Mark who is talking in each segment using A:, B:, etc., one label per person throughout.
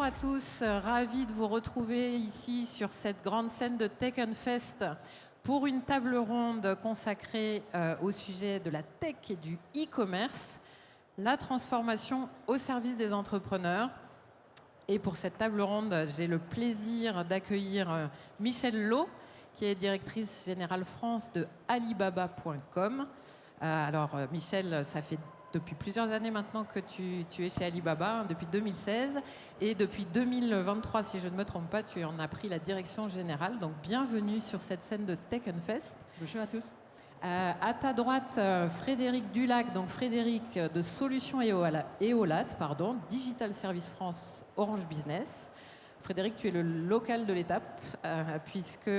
A: à tous, ravi de vous retrouver ici sur cette grande scène de Tech Fest pour une table ronde consacrée au sujet de la tech et du e-commerce, la transformation au service des entrepreneurs. Et pour cette table ronde, j'ai le plaisir d'accueillir Michèle Lau, qui est directrice générale France de Alibaba.com. Alors Michèle, ça fait depuis plusieurs années maintenant que tu es chez Alibaba, depuis 2016. Et depuis 2023, si je ne me trompe pas, tu en as pris la direction générale. Donc bienvenue sur cette scène de Tech Fest.
B: Bonjour à tous.
A: À ta droite, Frédéric Dulac, donc Frédéric de Solutions Eolas, Digital Service France Orange Business. Frédéric, tu es le local de l'étape, puisque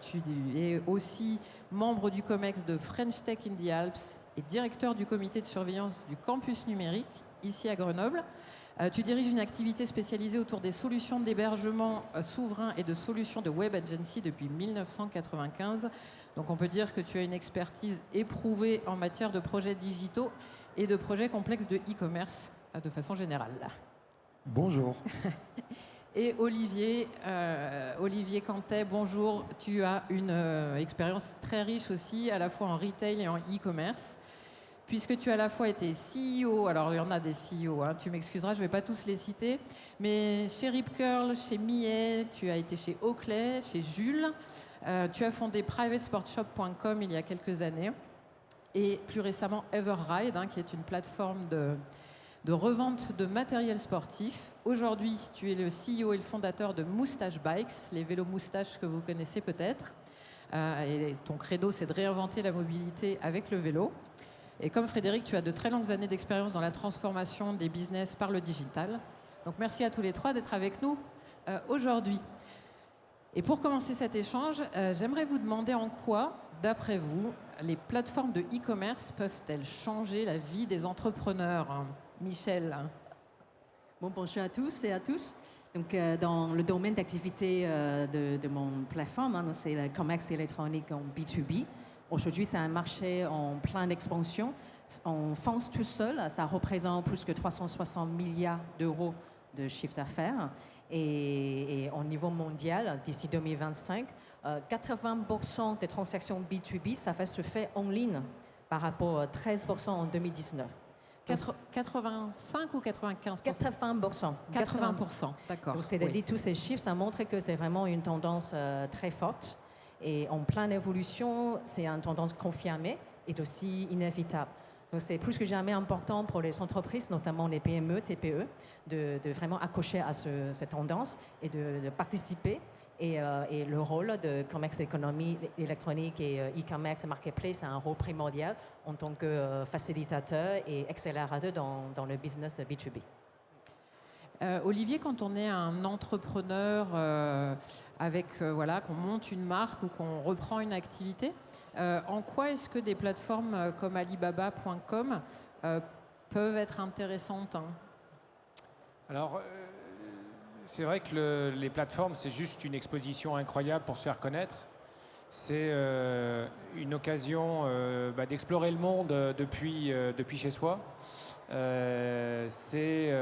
A: tu es aussi membre du COMEX de French Tech in the Alps et directeur du comité de surveillance du campus numérique, ici à Grenoble. Tu diriges une activité spécialisée autour des solutions d'hébergement souverain et de solutions de web agency depuis 1995. Donc on peut dire que tu as une expertise éprouvée en matière de projets digitaux et de projets complexes de e-commerce de façon générale.
C: Bonjour.
A: Et Olivier Cantet, bonjour. Tu as une expérience très riche aussi, à la fois en retail et en e-commerce, puisque tu as à la fois été CEO, alors il y en a des CEO, hein, tu m'excuseras, je ne vais pas tous les citer, mais chez Rip Curl, chez Millet, tu as été chez Oakley, chez Jules, tu as fondé privatesportshop.com il y a quelques années, et plus récemment Everride, qui est une plateforme de revente de matériel sportif. Aujourd'hui, tu es le CEO et le fondateur de Moustache Bikes, les vélos moustaches que vous connaissez peut-être. Et ton credo, c'est de réinventer la mobilité avec le vélo. Et comme Frédéric, tu as de très longues années d'expérience dans la transformation des business par le digital. Donc merci à tous les trois d'être avec nous aujourd'hui. Et pour commencer cet échange, j'aimerais vous demander en quoi, d'après vous, les plateformes de e-commerce peuvent-elles changer la vie des entrepreneurs ? Michèle.
B: Bonjour à tous et à tous. Donc, dans le domaine d'activité de mon plateforme, c'est le commerce électronique en B2B. Aujourd'hui, c'est un marché en pleine expansion. En France, tout seul, ça représente plus que 360 milliards d'euros de chiffre d'affaires. Et au niveau mondial, d'ici 2025, 80% des transactions B2B, ça va se faire en ligne par rapport à 13% en 2019.
A: 85 ou 95
B: 80%.
A: 80%, d'accord.
B: Donc, c'est-à-dire tous ces chiffres, ça montre que c'est vraiment une tendance très forte. Et en pleine évolution, c'est une tendance confirmée et aussi inévitable. Donc, c'est plus que jamais important pour les entreprises, notamment les PME, TPE, de vraiment accrocher à cette tendance et de participer. Et le rôle de commerce économie électronique et e-commerce et marketplace a un rôle primordial en tant que facilitateur et accélérateur dans le business de B2B.
A: Olivier, quand on est un entrepreneur qu'on monte une marque ou qu'on reprend une activité, en quoi est-ce que des plateformes comme Alibaba.com peuvent être intéressantes ?
D: Alors, c'est vrai que les plateformes, c'est juste une exposition incroyable pour se faire connaître. C'est une occasion d'explorer le monde depuis chez soi. C'est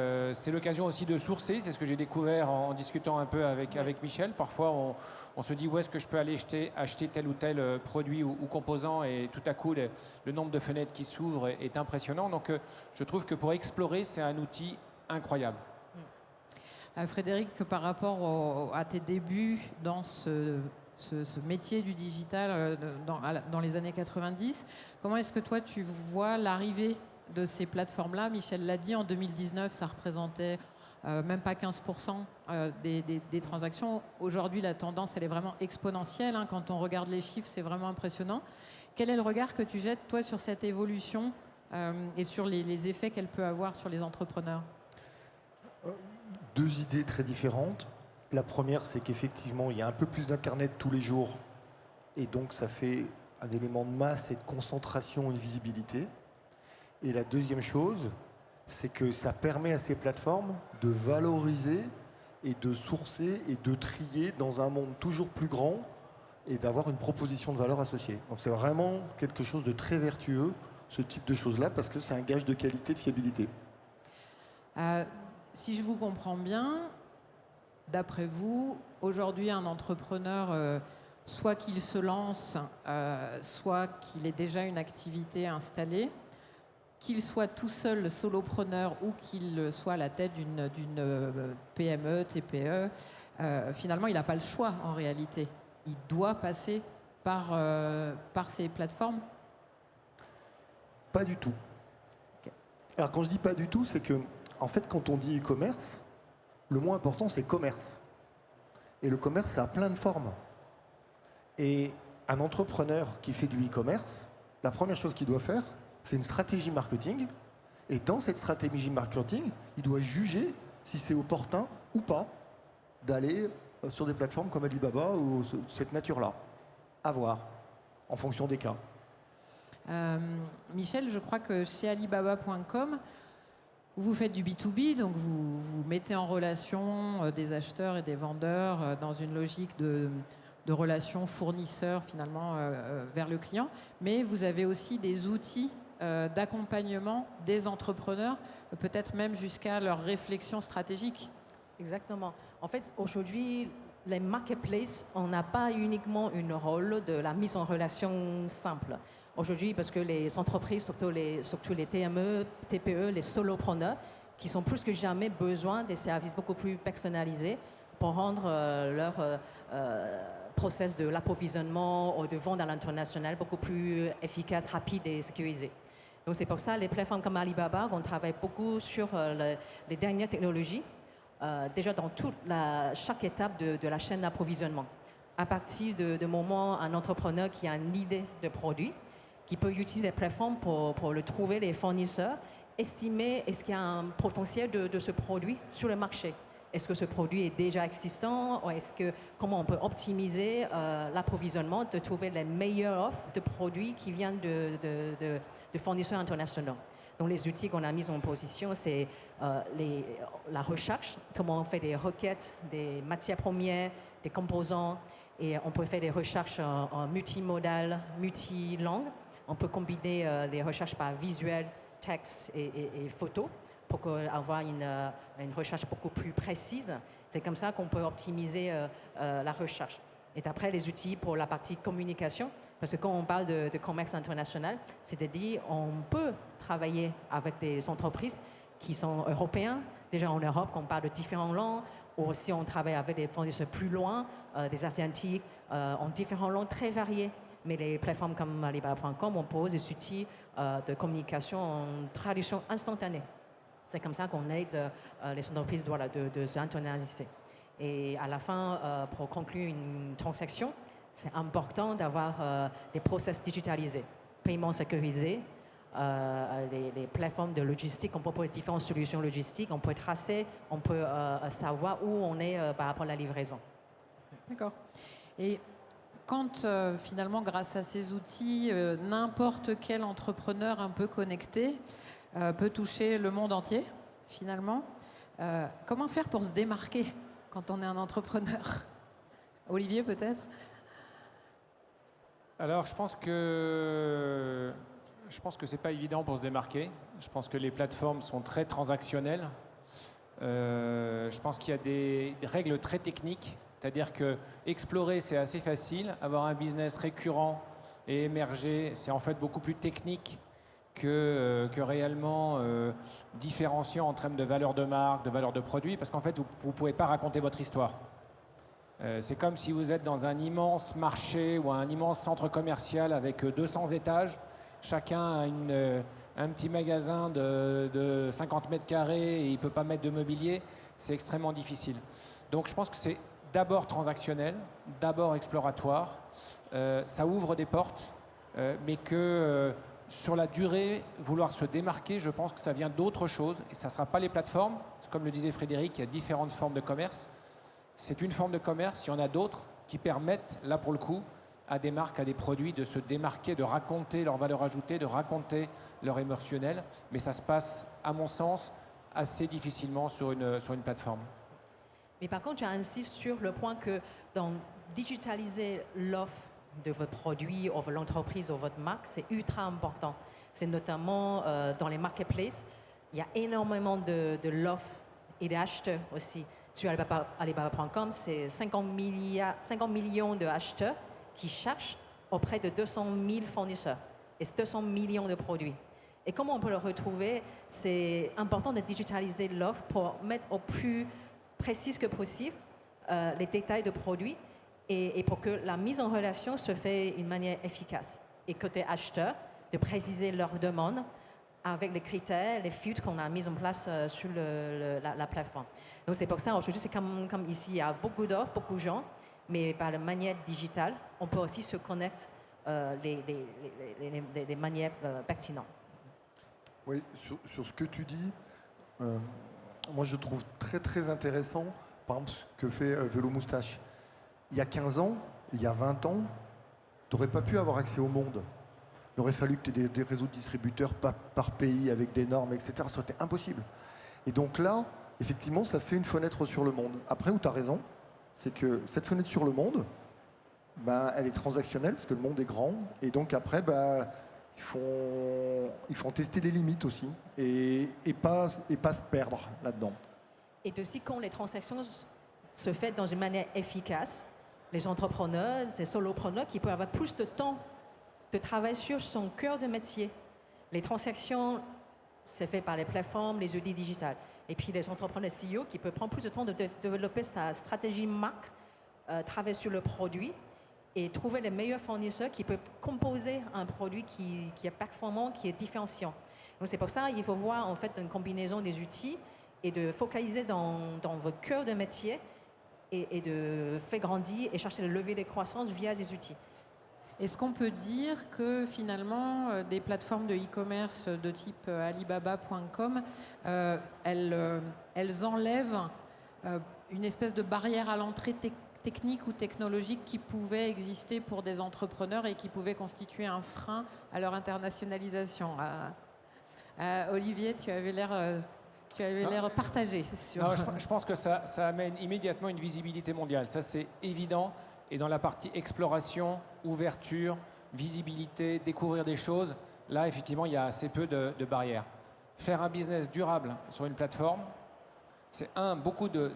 D: l'occasion aussi de sourcer, c'est ce que j'ai découvert en discutant un peu avec Michel. Parfois, on se dit où est-ce que je peux aller acheter tel ou tel produit ou composant, et tout à coup, le nombre de fenêtres qui s'ouvrent est impressionnant. Donc, je trouve que pour explorer, c'est un outil incroyable.
A: Frédéric, par rapport à tes débuts dans ce métier du digital dans les années 90, comment est-ce que toi tu vois l'arrivée de ces plateformes-là ? Michel l'a dit, en 2019, ça représentait même pas 15% des transactions. Aujourd'hui, la tendance, elle est vraiment exponentielle. Quand on regarde les chiffres, c'est vraiment impressionnant. Quel est le regard que tu jettes, toi, sur cette évolution et sur les effets qu'elle peut avoir sur les entrepreneurs ?
C: Deux idées très différentes. La première, c'est qu'effectivement, il y a un peu plus d'Internet tous les jours. Et donc, ça fait un élément de masse et de concentration et de visibilité. Et la deuxième chose, c'est que ça permet à ces plateformes de valoriser et de sourcer et de trier dans un monde toujours plus grand et d'avoir une proposition de valeur associée. Donc, c'est vraiment quelque chose de très vertueux, ce type de choses-là, parce que c'est un gage de qualité, de fiabilité.
A: si je vous comprends bien, d'après vous, aujourd'hui, un entrepreneur, soit qu'il se lance, soit qu'il ait déjà une activité installée, qu'il soit tout seul solopreneur ou qu'il soit à la tête d'une PME, TPE, finalement, il n'a pas le choix en réalité. Il doit passer par ces plateformes.
C: Pas du tout.
A: Ok.
C: Alors quand je dis pas du tout, c'est que en fait quand on dit e-commerce, le mot important c'est commerce. Et le commerce ça a plein de formes. Et un entrepreneur qui fait du e-commerce, la première chose qu'il doit faire, c'est une stratégie marketing. Et dans cette stratégie marketing, il doit juger si c'est opportun ou pas d'aller sur des plateformes comme Alibaba ou cette nature-là. À voir, en fonction des cas.
A: Michel, je crois que chez Alibaba.com, vous faites du B2B, donc vous mettez en relation des acheteurs et des vendeurs dans une logique de relation fournisseur finalement vers le client. Mais vous avez aussi des outils d'accompagnement des entrepreneurs, peut-être même jusqu'à leur réflexion stratégique.
B: Exactement. En fait, aujourd'hui, les marketplaces, on n'a pas uniquement un rôle de la mise en relation simple. Aujourd'hui, parce que les entreprises, surtout les TME, TPE, les solopreneurs, qui sont plus que jamais besoin des services beaucoup plus personnalisés pour rendre leur process de l'approvisionnement ou de vente à l'international beaucoup plus efficace, rapide et sécurisé. Donc c'est pour ça les plateformes comme Alibaba, on travaille beaucoup sur les dernières technologies, déjà dans chaque étape de la chaîne d'approvisionnement. À partir de moment, un entrepreneur qui a une idée de produit, qui peut utiliser les plateformes pour le trouver, les fournisseurs, estimer est-ce qu'il y a un potentiel de ce produit sur le marché. Est-ce que ce produit est déjà existant ou comment on peut optimiser l'approvisionnement, de trouver les meilleures offres de produits qui viennent de fournisseurs internationaux. Donc les outils qu'on a mis en position, c'est la recherche, comment on fait des requêtes, des matières premières, des composants, et on peut faire des recherches en multimodal, multilangue. On peut combiner des recherches par visuel, texte et photo pour avoir une recherche beaucoup plus précise. C'est comme ça qu'on peut optimiser la recherche. Et après, les outils pour la partie communication, parce que quand on parle de commerce international, c'est-à-dire on peut travailler avec des entreprises qui sont européens, déjà en Europe, qu'on parle de différentes langues, ou aussi on travaille avec des fournisseurs plus loin, des asiatiques, en différentes langues très variées. Mais les plateformes comme Alibaba.com, on pose des outils de communication en traduction instantanée. C'est comme ça qu'on aide les entreprises de s'internationaliser. Et à la fin, pour conclure une transaction, c'est important d'avoir des process digitalisés, paiement sécurisé, les plateformes de logistique, on peut proposer différentes solutions logistiques, on peut tracer, on peut savoir où on est par rapport à la livraison.
A: D'accord. Et quand finalement, grâce à ces outils, n'importe quel entrepreneur un peu connecté peut toucher le monde entier, finalement, comment faire pour se démarquer quand on est un entrepreneur? Olivier, peut-être?
D: Alors, je pense que c'est pas évident pour se démarquer. Je pense que les plateformes sont très transactionnelles. Je pense qu'il y a des règles très techniques. C'est-à-dire que explorer, c'est assez facile. Avoir un business récurrent et émerger, c'est en fait beaucoup plus technique que réellement différenciant en termes de valeur de marque, de valeur de produit, parce qu'en fait, vous ne pouvez pas raconter votre histoire. C'est comme si vous êtes dans un immense marché ou un immense centre commercial avec 200 étages. Chacun a un petit magasin de 50 mètres carrés et il ne peut pas mettre de mobilier. C'est extrêmement difficile. Donc je pense que c'est d'abord transactionnel, d'abord exploratoire. Ça ouvre des portes, mais que sur la durée, vouloir se démarquer, je pense que ça vient d'autre chose. Et ça ne sera pas les plateformes. Comme le disait Frédéric, il y a différentes formes de commerce. C'est une forme de commerce, il y en a d'autres qui permettent, là pour le coup, à des marques, à des produits de se démarquer, de raconter leur valeur ajoutée, de raconter leur émotionnel. Mais ça se passe, à mon sens, assez difficilement sur une plateforme.
B: Mais par contre, j'insiste sur le point que dans digitaliser l'offre de votre produit ou de l'entreprise ou votre marque, c'est ultra important. C'est notamment dans les marketplaces, il y a énormément de l'offre et des acheteurs aussi. Sur Alibaba.com, c'est 50 millions de acheteurs qui cherchent auprès de 200 000 fournisseurs et 200 millions de produits. Et comment on peut le retrouver? C'est important de digitaliser l'offre pour mettre au plus précis que possible les détails de produits et pour que la mise en relation se fait d'une manière efficace. Et côté acheteur, de préciser leurs demandes avec les critères, les filtres qu'on a mis en place sur la plateforme. Donc c'est pour ça, aujourd'hui, c'est comme ici, il y a beaucoup d'offres, beaucoup de gens, mais par la manière digitale, on peut aussi se connecter les manières pertinentes.
C: Oui, sur ce que tu dis, moi je trouve très très intéressant, par exemple, ce que fait Vélo Moustache. Il y a 15 ans, il y a 20 ans, tu n'aurais pas pu avoir accès au monde. Il aurait fallu que tu aies des réseaux de distributeurs par pays avec des normes, etc. Ça aurait été impossible. Et donc là, effectivement, ça fait une fenêtre sur le monde. Après, où tu as raison, c'est que cette fenêtre sur le monde, elle est transactionnelle, parce que le monde est grand. Et donc après, il faut tester les limites aussi et pas se perdre là-dedans.
B: Et aussi, quand les transactions se font dans une manière efficace, les entrepreneurs, les solopreneurs qui peuvent avoir plus de temps de travailler sur son cœur de métier. Les transactions, c'est fait par les plateformes, les outils digitales. Et puis les entrepreneurs CEO qui peuvent prendre plus de temps de développer sa stratégie marque, travailler sur le produit et trouver les meilleurs fournisseurs qui peuvent composer un produit qui est performant, qui est différenciant. Donc c'est pour ça qu'il faut voir en fait une combinaison des outils et de focaliser dans votre cœur de métier et de faire grandir et chercher le levier de croissance via des outils.
A: Est-ce qu'on peut dire que finalement, des plateformes de e-commerce de type Alibaba.com, elles enlèvent une espèce de barrière à l'entrée technique ou technologique qui pouvait exister pour des entrepreneurs et qui pouvait constituer un frein à leur internationalisation? Olivier, tu avais l'air partagé sur...
D: Non, je pense que ça amène immédiatement une visibilité mondiale. Ça, c'est évident. Et dans la partie exploration, ouverture, visibilité, découvrir des choses, là, effectivement, il y a assez peu de barrières. Faire un business durable sur une plateforme, c'est beaucoup de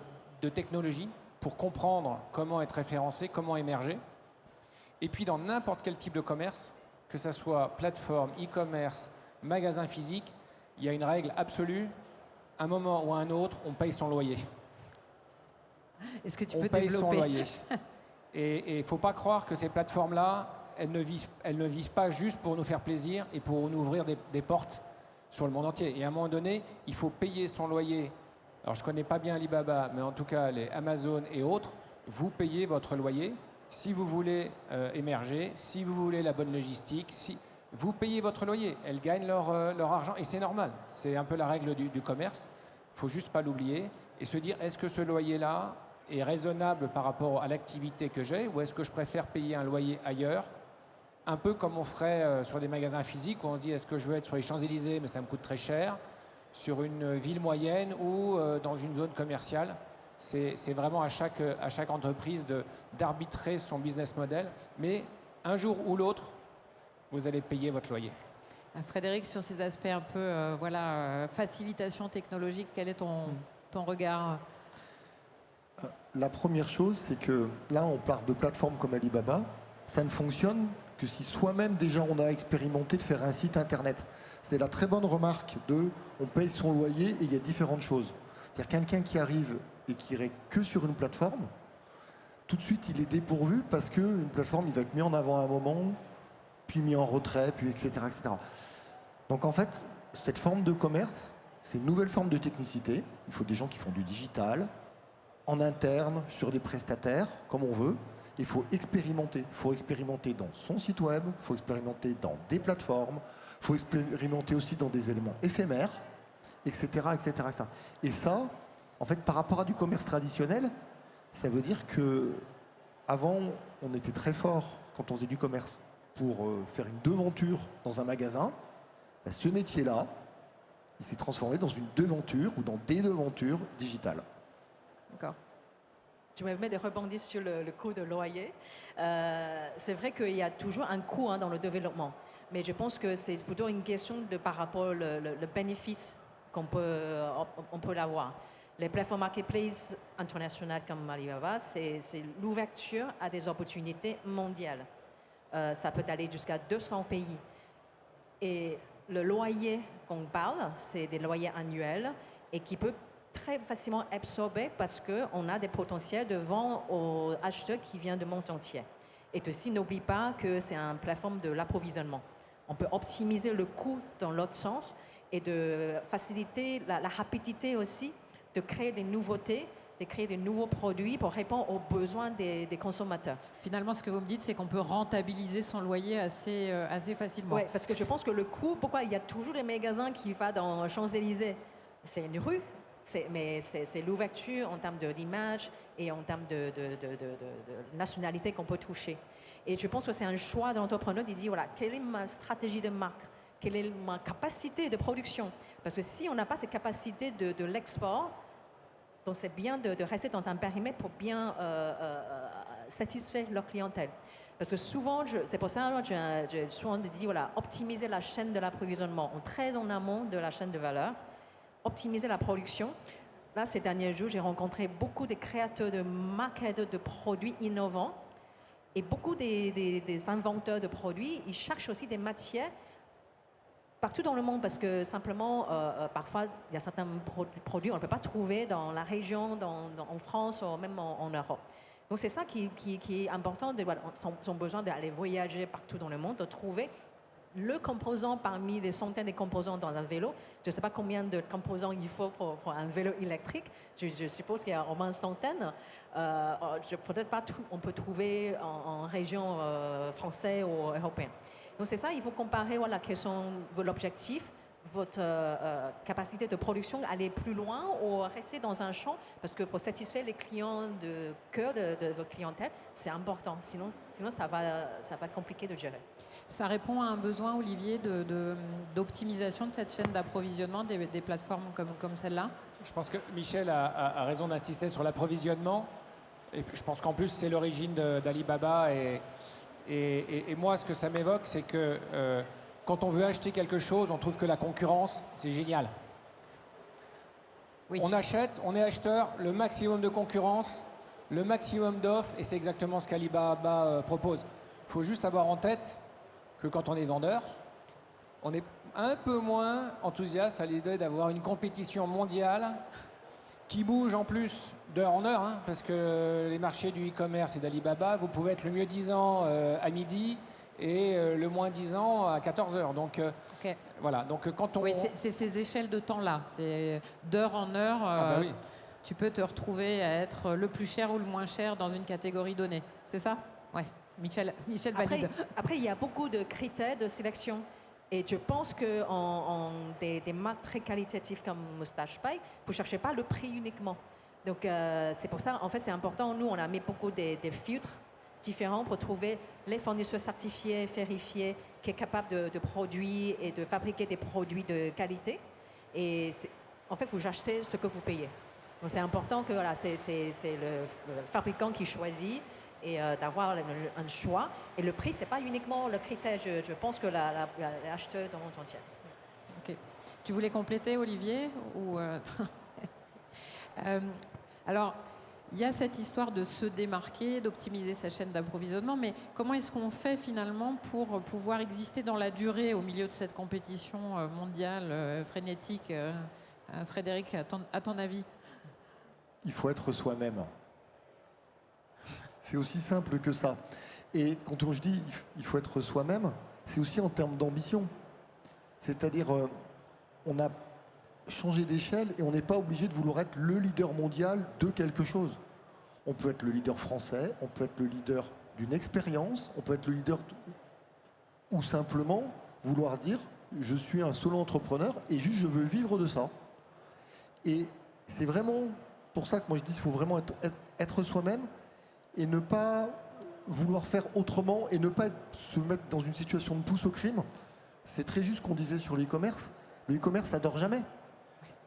D: technologie pour comprendre comment être référencé, comment émerger. Et puis, dans n'importe quel type de commerce, que ce soit plateforme, e-commerce, magasin physique, il y a une règle absolue. À un moment ou à un autre, on paye son loyer.
A: Est-ce que tu peux
D: développer?
A: développer?
D: On paye son loyer. Et il ne faut pas croire que ces plateformes-là, elles ne vivent pas juste pour nous faire plaisir et pour nous ouvrir des portes sur le monde entier. Et à un moment donné, il faut payer son loyer. Alors, je ne connais pas bien Alibaba, mais en tout cas, les Amazon et autres, vous payez votre loyer. Si vous voulez émerger, si vous voulez la bonne logistique, si vous payez votre loyer. Elles gagnent leur argent et c'est normal. C'est un peu la règle du commerce. Il ne faut juste pas l'oublier et se dire, est-ce que ce loyer-là est raisonnable par rapport à l'activité que j'ai ou est-ce que je préfère payer un loyer ailleurs? Un peu comme on ferait sur des magasins physiques où on se dit, est-ce que je veux être sur les Champs-Élysées mais ça me coûte très cher, sur une ville moyenne ou dans une zone commerciale. C'est vraiment à chaque entreprise d'arbitrer son business model. Mais un jour ou l'autre, vous allez payer votre loyer.
A: Frédéric, sur ces aspects un peu facilitation technologique, quel est ton regard?
C: La première chose, c'est que là, on parle de plateformes comme Alibaba. Ça ne fonctionne que si soi-même, déjà, on a expérimenté de faire un site Internet. C'est la très bonne remarque on paye son loyer et il y a différentes choses. C'est-à-dire quelqu'un qui arrive et qui irait que sur une plateforme, tout de suite, il est dépourvu parce qu'une plateforme, il va être mis en avant à un moment, puis mis en retrait, puis etc., etc. Donc en fait, cette forme de commerce, c'est une nouvelle forme de technicité. Il faut des gens qui font du digital, en interne, sur des prestataires, comme on veut. Il faut expérimenter. Il faut expérimenter dans son site web, il faut expérimenter dans des plateformes, il faut expérimenter aussi dans des éléments éphémères, etc., etc., etc. Et ça, en fait, par rapport à du commerce traditionnel, ça veut dire que avant, on était très fort quand on faisait du commerce pour faire une devanture dans un magasin. Ce métier-là, il s'est transformé dans une devanture ou dans des devantures digitales.
A: D'accord.
B: Je me permets de rebondir sur le coût de loyer. C'est vrai qu'il y a toujours un coût dans le développement, mais je pense que c'est plutôt une question de par rapport au bénéfice qu'on peut l'avoir. Les plateformes marketplace internationales comme Alibaba, c'est l'ouverture à des opportunités mondiales. Ça peut aller jusqu'à 200 pays. Et le loyer qu'on parle, c'est des loyers annuels et qui peut très facilement absorber parce qu'on a des potentiels de vente aux acheteurs qui viennent de monde entier. Et aussi, n'oublie pas que c'est une plateforme de l'approvisionnement. On peut optimiser le coût dans l'autre sens et de faciliter la rapidité aussi de créer des nouveautés, de créer des nouveaux produits pour répondre aux besoins des consommateurs.
A: Finalement, ce que vous me dites, c'est qu'on peut rentabiliser son loyer assez facilement.
B: Oui, parce que je pense que le coût, pourquoi il y a toujours des magasins qui vont dans Champs-Élysées? C'est une rue, mais c'est l'ouverture en termes d'image et en termes de nationalité qu'on peut toucher. Et je pense que c'est un choix de l'entrepreneur de dire, voilà, quelle est ma stratégie de marque? Quelle est ma capacité de production? Parce que si on n'a pas cette capacité de l'export, donc c'est bien de rester dans un périmètre pour bien satisfaire leur clientèle. Parce que souvent, c'est pour ça que j'ai souvent dit, voilà, optimiser la chaîne de l'approvisionnement, très en amont de la chaîne de valeur, optimiser la production. Là, ces derniers jours, j'ai rencontré beaucoup de créateurs de marques et de produits innovants. Et beaucoup des inventeurs de produits, ils cherchent aussi des matières partout dans le monde parce que simplement, parfois, il y a certains produits qu'on ne peut pas trouver dans la région, en France ou même en Europe. Donc c'est ça qui est important. Voilà, ils ont besoin d'aller voyager partout dans le monde, de trouver le composant parmi des centaines de composants dans un vélo. Je ne sais pas combien de composants il faut pour un vélo électrique. Je suppose qu'il y a au moins une centaine. Peut-être pas tout, on peut trouver en région française ou européenne. Donc c'est ça, il faut comparer voilà, quels sont l'objectif, votre capacité de production, aller plus loin ou rester dans un champ, parce que pour satisfaire les clients de cœur de votre clientèle, c'est important. Sinon ça va être compliqué de gérer.
A: Ça répond à un besoin, Olivier, d'optimisation de cette chaîne d'approvisionnement des plateformes comme celle-là?
D: Je pense que Michel a raison d'insister sur l'approvisionnement. Et je pense qu'en plus, c'est l'origine d'Alibaba. Et moi, ce que ça m'évoque, c'est que quand on veut acheter quelque chose, on trouve que la concurrence, c'est génial. Oui. On achète, on est acheteur, le maximum de concurrence, le maximum d'offres, et c'est exactement ce qu'Alibaba propose. Il faut juste avoir en tête que quand on est vendeur, on est un peu moins enthousiaste à l'idée d'avoir une compétition mondiale qui bouge en plus d'heure en heure, hein, parce que les marchés du e-commerce et d'Alibaba, vous pouvez être le mieux disant à midi et le moins disant à 14h. Donc, okay. Voilà. Donc, quand on...
A: Oui, c'est ces échelles de temps-là. C'est d'heure en heure.
D: Oui.
A: Tu peux te retrouver à être le plus cher ou le moins cher dans une catégorie donnée. C'est ça? Oui. Michel valide.
B: Après, il y a beaucoup de critères de sélection. Et je pense que des marques très qualitatives comme Moustache Paille, vous ne cherchez pas le prix uniquement. Donc, c'est pour ça, en fait, c'est important. Nous, on a mis beaucoup des filtres différents pour trouver les fournisseurs certifiés, vérifiés, qui sont capables de produire et de fabriquer des produits de qualité. Et en fait, vous achetez ce que vous payez. Donc, c'est important que voilà, c'est le fabricant qui choisit et d'avoir un choix. Et le prix, ce n'est pas uniquement le critère. Je pense que l'acheteur dans le monde entier.
A: Okay. Tu voulais compléter, Olivier ou alors, il y a cette histoire de se démarquer, d'optimiser sa chaîne d'approvisionnement, mais comment est-ce qu'on fait finalement pour pouvoir exister dans la durée au milieu de cette compétition mondiale, frénétique? Frédéric, à ton avis?
C: Il faut être soi-même. C'est aussi simple que ça. Et quand je dis il faut être soi-même, c'est aussi en termes d'ambition. C'est-à-dire, on a changé d'échelle et on n'est pas obligé de vouloir être le leader mondial de quelque chose. On peut être le leader français, on peut être le leader d'une expérience, on peut être le leader ou simplement vouloir dire je suis un solo entrepreneur et juste je veux vivre de ça. Et c'est vraiment pour ça que moi je dis qu'il faut vraiment être soi-même et ne pas vouloir faire autrement et ne pas se mettre dans une situation de pousse au crime. C'est très juste ce qu'on disait sur l'e-commerce. Le e-commerce, ça dort jamais.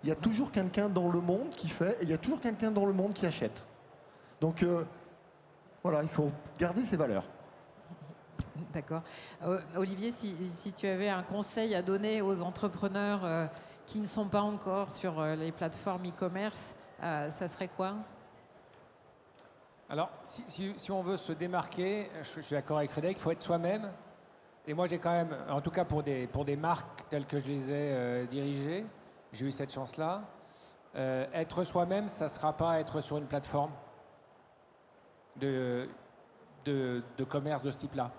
C: Il y a toujours quelqu'un dans le monde qui fait et il y a toujours quelqu'un dans le monde qui achète. Donc, voilà, il faut garder ses valeurs.
A: D'accord. Olivier, si tu avais un conseil à donner aux entrepreneurs qui ne sont pas encore sur les plateformes e-commerce, ça serait quoi?
D: Alors, si on veut se démarquer, je suis d'accord avec Frédéric, il faut être soi-même. Et moi, j'ai quand même, en tout cas pour des marques telles que je les ai dirigées, j'ai eu cette chance-là. Être soi-même, ça ne sera pas être sur une plateforme de commerce de ce type-là.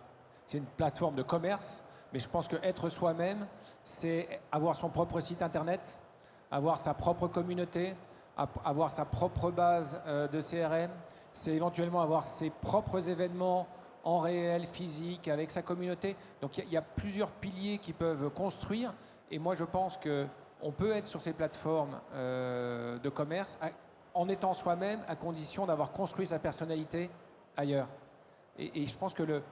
D: C'est une plateforme de commerce, mais je pense que être soi-même, c'est avoir son propre site internet, avoir sa propre communauté, avoir sa propre base de CRM, c'est éventuellement avoir ses propres événements en réel, physique, avec sa communauté. Donc il y a plusieurs piliers qui peuvent construire. Et moi, je pense qu'on peut être sur ces plateformes de commerce en étant soi-même, à condition d'avoir construit sa personnalité ailleurs. Et je pense que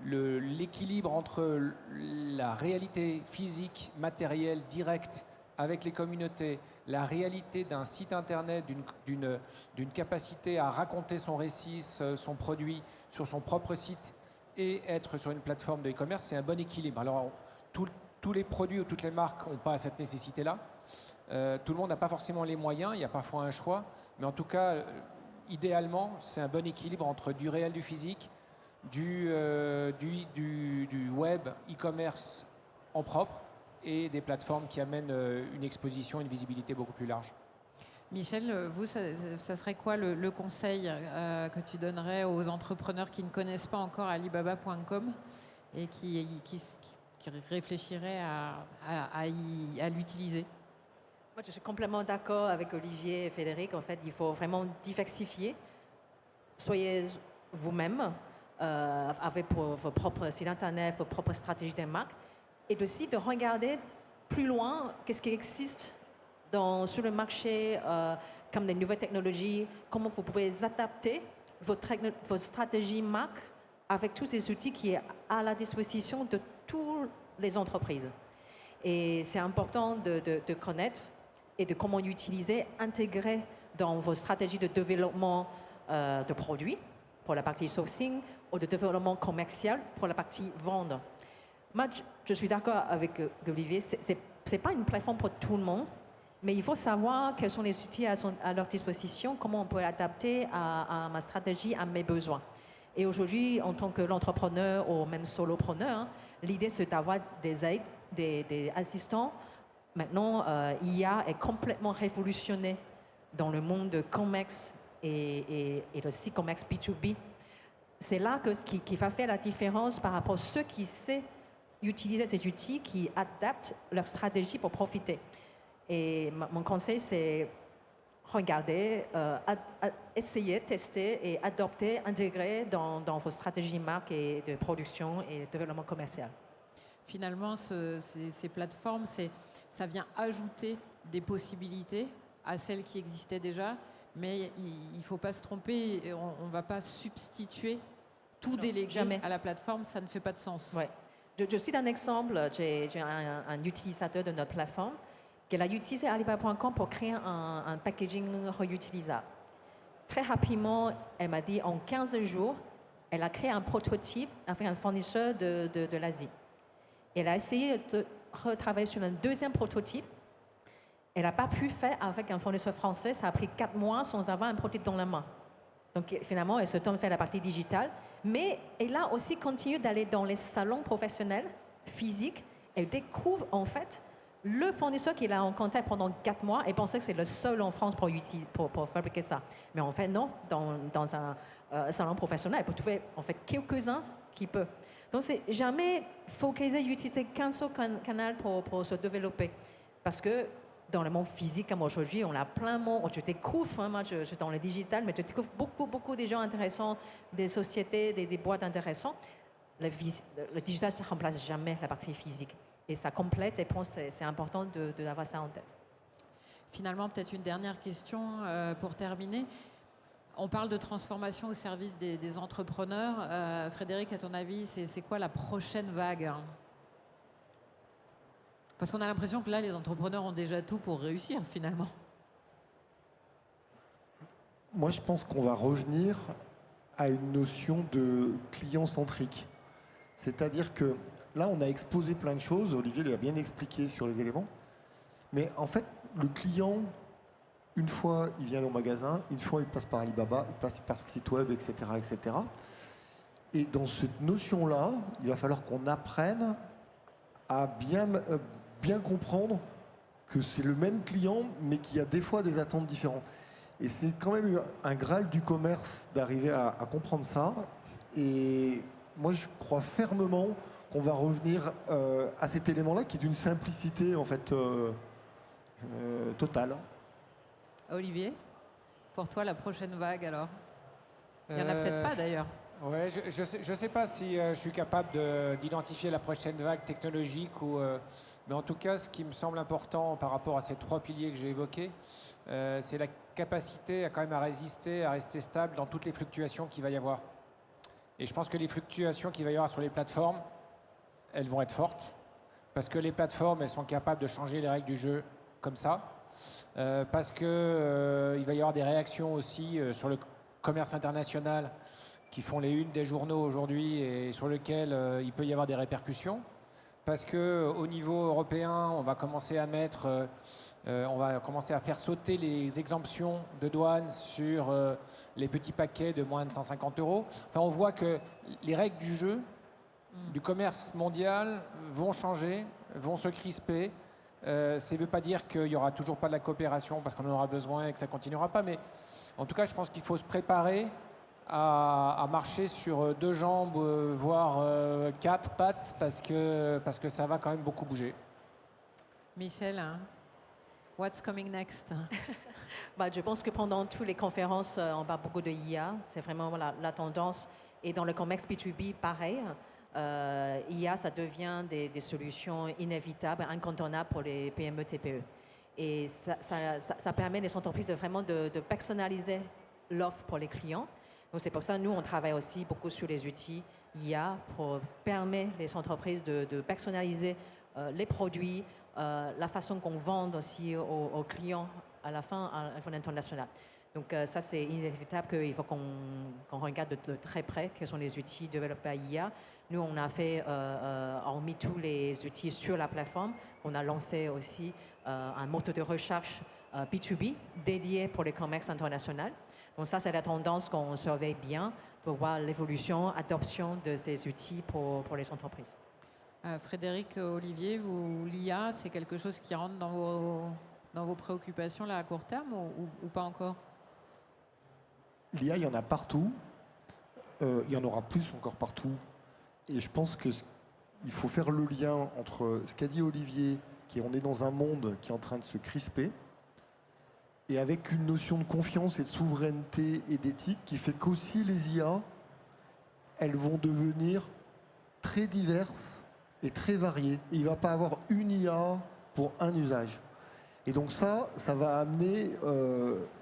D: l'équilibre entre la réalité physique, matérielle, directe, avec les communautés, la réalité d'un site internet, d'une capacité à raconter son récit, son produit sur son propre site et être sur une plateforme de e-commerce, c'est un bon équilibre. Alors, tous les produits ou toutes les marques n'ont pas cette nécessité-là. Tout le monde n'a pas forcément les moyens, il y a parfois un choix, mais en tout cas, idéalement, c'est un bon équilibre entre du réel, du physique, du web, e-commerce en propre, et des plateformes qui amènent une exposition, une visibilité beaucoup plus large.
A: Michel, vous, ça serait quoi le conseil que tu donnerais aux entrepreneurs qui ne connaissent pas encore Alibaba.com et qui réfléchiraient à l'utiliser?
B: Moi, je suis complètement d'accord avec Olivier et Frédéric. En fait, il faut vraiment diversifier. Soyez vous-même avec vos propres sites internet, vos propres stratégies de marque. Et aussi de regarder plus loin qu'est-ce qui existe sur le marché, comme les nouvelles technologies, comment vous pouvez adapter vos stratégies marque avec tous ces outils qui sont à la disposition de toutes les entreprises. Et c'est important de connaître et de comment utiliser, intégrer dans vos stratégies de développement de produits pour la partie sourcing ou de développement commercial pour la partie vente. Moi, je suis d'accord avec Olivier, ce n'est pas une plateforme pour tout le monde, mais il faut savoir quels sont les outils à leur disposition, comment on peut l'adapter à ma stratégie, à mes besoins. Et aujourd'hui, en tant que l'entrepreneur ou même solopreneur, l'idée c'est d'avoir des aides, des assistants. Maintenant, l'IA est complètement révolutionnée dans le monde de commerce et aussi commerce B2B. C'est là qui va faire la différence par rapport à ceux qui savent utiliser ces outils, qui adaptent leur stratégie pour profiter. Et mon conseil, c'est regarder, essayer, tester et adopter, intégrer dans vos stratégies marque et de production et de développement commercial.
A: Finalement, ces plateformes, ça vient ajouter des possibilités à celles qui existaient déjà, mais il ne faut pas se tromper, on ne va pas substituer tout déléguer à la plateforme, ça ne fait pas de sens.
B: Ouais. Je cite un exemple, j'ai un utilisateur de notre plateforme qui a utilisé Alibaba.com pour créer un packaging réutilisable. Très rapidement, elle m'a dit en 15 jours, elle a créé un prototype avec un fournisseur de l'Asie. Elle a essayé de retravailler sur un deuxième prototype. Elle n'a pas pu faire avec un fournisseur français. Ça a pris 4 mois sans avoir un prototype dans la main. Donc finalement, elle se tourne vers la partie digitale. Mais elle a aussi continué d'aller dans les salons professionnels, physiques. Elle découvre en fait le fournisseur qu'il a en contact pendant 4 mois et pensait que c'est le seul en France pour fabriquer ça. Mais en fait, non. Dans un salon professionnel, elle peut trouver en fait quelques-uns qui peuvent. Donc, c'est jamais focaliser, utiliser qu'un seul canal pour se développer. Parce que dans le monde physique, comme aujourd'hui, on a plein de monde. Je découvre, moi, je suis dans le digital, mais je découvre beaucoup de gens intéressants, des sociétés, des boîtes intéressantes. Le digital ne remplace jamais la partie physique. Et ça complète, et je pense que c'est important d'avoir ça en tête.
A: Finalement, peut-être une dernière question pour terminer. On parle de transformation au service des entrepreneurs. Frédéric, à ton avis, c'est quoi la prochaine vague ? Parce qu'on a l'impression que là, les entrepreneurs ont déjà tout pour réussir, finalement.
C: Moi, je pense qu'on va revenir à une notion de client centrique. C'est-à-dire que là, on a exposé plein de choses. Olivier l'a bien expliqué sur les éléments. Mais en fait, le client, Une fois, il vient au magasin, une fois, il passe par Alibaba, il passe par le site web, etc., etc. Et dans cette notion-là, il va falloir qu'on apprenne à bien comprendre que c'est le même client, mais qu'il y a des fois des attentes différentes. Et c'est quand même un graal du commerce d'arriver à comprendre ça. Et moi, je crois fermement qu'on va revenir à cet élément-là, qui est d'une simplicité, en fait, totale.
A: Olivier, pour toi, la prochaine vague, alors? Il n'y en a peut-être pas, d'ailleurs.
D: Ouais, je sais pas si je suis capable d'identifier la prochaine vague technologique, mais en tout cas, ce qui me semble important par rapport à ces 3 piliers que j'ai évoqués, c'est la capacité à quand même à résister, à rester stable dans toutes les fluctuations qu'il va y avoir. Et je pense que les fluctuations qu'il va y avoir sur les plateformes, elles vont être fortes, parce que les plateformes, elles sont capables de changer les règles du jeu comme ça, parce qu'il va y avoir des réactions aussi sur le commerce international qui font les unes des journaux aujourd'hui et sur lesquels il peut y avoir des répercussions, parce qu'au niveau européen, on va commencer à faire sauter les exemptions de douane sur les petits paquets de moins de 150 €. Enfin, on voit que les règles du jeu, du commerce mondial vont changer, vont se crisper. Ça ne veut pas dire qu'il n'y aura toujours pas de la coopération parce qu'on en aura besoin et que ça ne continuera pas, mais en tout cas, je pense qu'il faut se préparer à marcher sur 2 jambes, voire 4 pattes, parce que ça va quand même beaucoup bouger.
A: Michel, hein, what's coming next?
B: Je pense que pendant toutes les conférences, on parle beaucoup de IA. C'est vraiment la tendance. Et dans le commerce B2B, pareil. IA, ça devient des solutions inévitables, incontournables pour les PME, TPE. Et ça permet les entreprises de personnaliser l'offre pour les clients. Donc c'est pour ça que nous, on travaille aussi beaucoup sur les outils IA pour permettre les entreprises de personnaliser les produits, la façon qu'on vend aussi aux clients à la fin à niveau international. Donc ça, c'est inévitable qu'il faut qu'on regarde de très près quels sont les outils développés par IA. Nous, on a mis tous les outils sur la plateforme. On a lancé aussi un moteur de recherche B2B dédié pour les commerces internationaux. Donc ça, c'est la tendance qu'on surveille bien pour voir l'évolution, l'adoption de ces outils pour les entreprises.
A: Frédéric, Olivier, l'IA, c'est quelque chose qui rentre dans vos préoccupations là, à court terme ou pas encore?
C: L'IA, il y en a partout. Il y en aura plus encore partout. Et je pense qu'il faut faire le lien entre ce qu'a dit Olivier, on est dans un monde qui est en train de se crisper, et avec une notion de confiance et de souveraineté et d'éthique qui fait qu'aussi les IA, elles vont devenir très diverses et très variées. Et il ne va pas avoir une IA pour un usage. Et donc ça va amener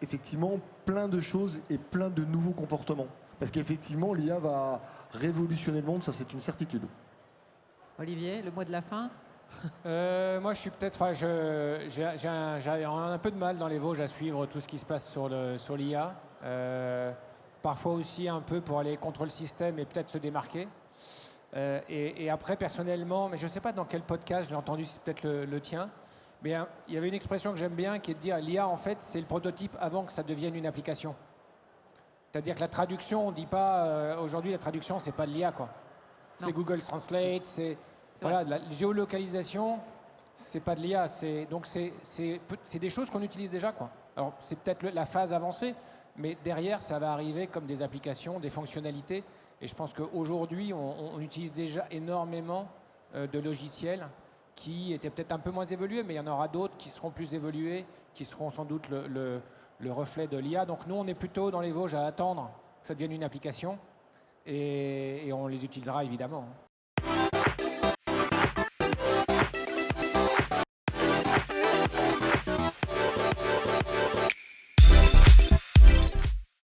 C: effectivement plein de choses et plein de nouveaux comportements. Parce qu'effectivement, l'IA va révolutionner le monde, ça c'est une certitude.
A: Olivier, le mot de la fin?
D: Moi, je suis peut-être, j'ai un peu de mal dans les Vosges à suivre tout ce qui se passe sur l'IA. Parfois aussi un peu pour aller contre le système et peut-être se démarquer. Et après, personnellement, mais je ne sais pas dans quel podcast, je l'ai entendu, c'est peut-être le tien, mais il y avait une expression que j'aime bien qui est de dire l'IA, en fait, c'est le prototype avant que ça devienne une application. C'est-à-dire que la traduction, on ne dit pas, aujourd'hui, la traduction, c'est pas de l'IA, quoi. C'est Google Translate, c'est voilà, la géolocalisation, c'est pas de l'IA. Donc, c'est des choses qu'on utilise déjà, quoi. Alors, c'est peut-être la phase avancée, mais derrière, ça va arriver comme des applications, des fonctionnalités. Et je pense qu'aujourd'hui, on utilise déjà énormément de logiciels qui étaient peut-être un peu moins évolués, mais il y en aura d'autres qui seront plus évolués, qui seront sans doute le reflet de l'IA. Donc nous, on est plutôt dans les Vosges à attendre que ça devienne une application et on les utilisera évidemment.